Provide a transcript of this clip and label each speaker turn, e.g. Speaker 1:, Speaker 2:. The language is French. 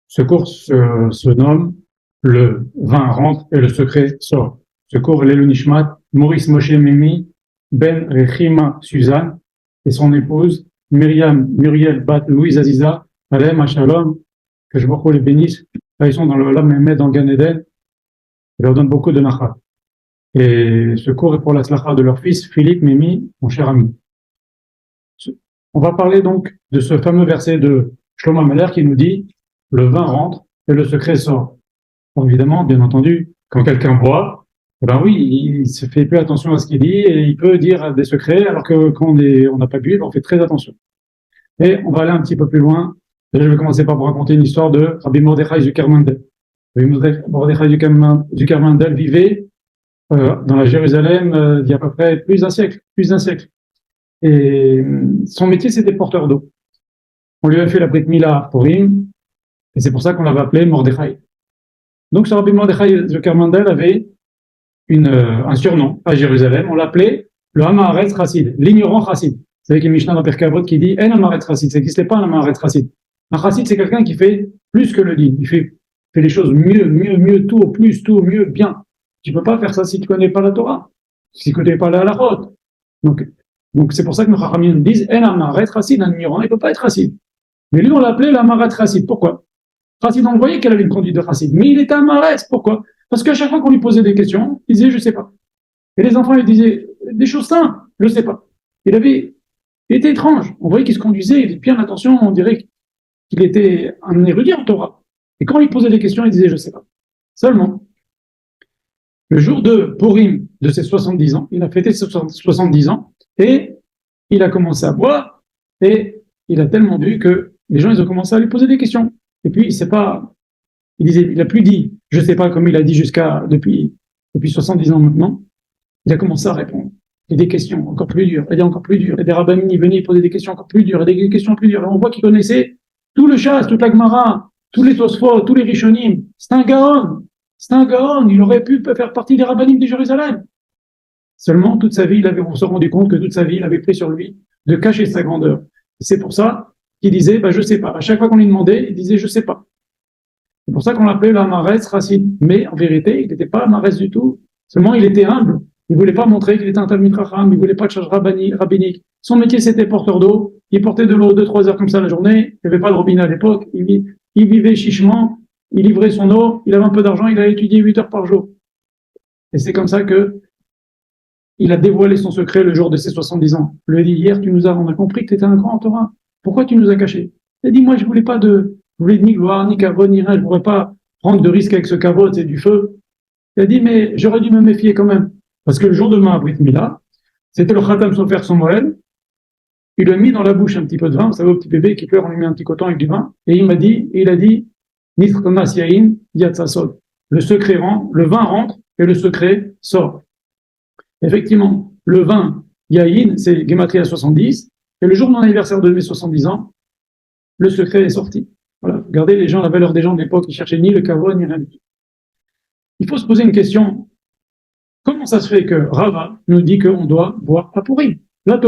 Speaker 1: Ce cours se nomme Le vin rentre et le secret sort. Ce cours est le Nishmat, Maurice Moshe Mimi, Ben Rechima Suzanne et son épouse Myriam Muriel Bat Louise Aziza, Alem Shalom, que je vous les bénisse. Là, ils sont dans le Olam Emet, dans le Gan Eden. Je leur donne beaucoup de nachat. Et ce cours est pour la slacha de leur fils, Philippe Mimi, mon cher ami. On va parler donc de ce fameux verset de Shlomo Ameler qui nous dit « Le vin rentre et le secret sort ». Bon, évidemment, bien entendu, quand quelqu'un boit, ben oui, il se fait plus attention à ce qu'il dit et il peut dire des secrets, alors que quand on n'a pas bu, on fait très attention. Et on va aller un petit peu plus loin. Déjà, je vais commencer par vous raconter une histoire de Rabbi Mordechai Zuckermandel. Rabbi Mordechai Zuckermandel vivait dans la Jérusalem il y a à peu près plus d'un siècle. Et son métier, c'était porteur d'eau. On lui a fait la Brit Mila pour Purim, et c'est pour ça qu'on l'avait appelé Mordechai. Donc, ce Rabbi Mordechai Zuckermandel avait un surnom à Jérusalem. On l'appelait le Hamaharetz Chassid, l'ignorant Chassid. Vous savez qu'il y a une Mishnah dans Pirkei Avot qui dit En Hamaharetz Chassid, ça n'existait pas un Hamaharetz Chassid. Un Chassid, c'est quelqu'un qui fait plus que le dit. Il fait les choses mieux, tout au plus, tout au mieux, bien. Tu peux pas faire ça si tu connais pas la Torah, si tu connais pas la halachot. Donc c'est pour ça que nos Chachamim nous disent En Hamaharetz Chassid, un ignorant, il peut pas être Chassid. Mais lui, on l'appelait le Hamaharetz Chassid. Pourquoi? Chassid, on voyait qu'elle avait une conduite de Chassid, mais il était Hamaharetz. Pourquoi? Parce qu'à chaque fois qu'on lui posait des questions, il disait je sais pas. Et les enfants lui disaient des choses simples, je sais pas. Il était étrange. On voyait qu'il se conduisait, il faisait bien attention, on dirait qu'il était un érudit en Torah. Et quand on lui posait des questions, il disait je sais pas. Seulement, le jour de Purim de ses 70 ans, il a fêté ses 70 ans, et il a commencé à boire, et il a tellement bu que les gens ils ont commencé à lui poser des questions. Et puis il a plus dit je sais pas comme il a dit depuis 70 ans maintenant. Il a commencé à répondre. Et des questions encore plus dures, et encore plus dures. Et des rabbins venaient poser des questions encore plus dures, et des questions plus dures. Et on voit qu'il connaissait tout le Shas, toute la Gemara, tous les Tosfot, tous les Rishonim. C'est un Gaon. Il aurait pu faire partie des rabbinim de Jérusalem. Seulement, toute sa vie, on s'est rendu compte que toute sa vie, il avait pris sur lui de cacher sa grandeur. Et c'est pour ça qu'il disait, je sais pas. À chaque fois qu'on lui demandait, il disait, je sais pas. C'est pour ça qu'on l'appelait l'Hamaharetz Chassid. Mais en vérité, il n'était pas Hamaharetz du tout. Seulement, il était humble. Il voulait pas montrer qu'il était un Talmid Chacham. Il voulait pas de charge rabbinique. Son métier, c'était porteur d'eau. Il portait de l'eau 2-3 heures comme ça la journée. Il n'y avait pas de robinet à l'époque. Il vivait chichement. Il livrait son eau. Il avait un peu d'argent. Il a étudié 8 heures par jour. Et c'est comme ça que il a dévoilé son secret le jour de ses 70 ans. Je lui ai dit, hier, on a compris que tu étais un grand en Torah. Pourquoi tu nous as cachés? Il a dit, moi, je voulais ni gloire, ni kavod, ni rien. Je voudrais pas prendre de risque avec ce kavod, c'est du feu. Il a dit, mais j'aurais dû me méfier quand même. Parce que le jour de ma Brit Mila, c'était le Khatam Sofer Samuel. Il lui a mis dans la bouche un petit peu de vin. Vous savez, au petit bébé qui pleure, on lui met un petit coton avec du vin. Et il a dit, Nitchanas Yain Yatsasod. Le secret rentre, le vin rentre et le secret sort. Effectivement, le vin, Yain, c'est Gematria 70. Et le jour de mon anniversaire de mes 70 ans, le secret est sorti. Voilà. Regardez les gens, la valeur des gens de l'époque, ils cherchaient ni le kavod, ni rien du tout. Il faut se poser une question. Comment ça se fait que Rava nous dit qu'on doit boire à Purim? La Torah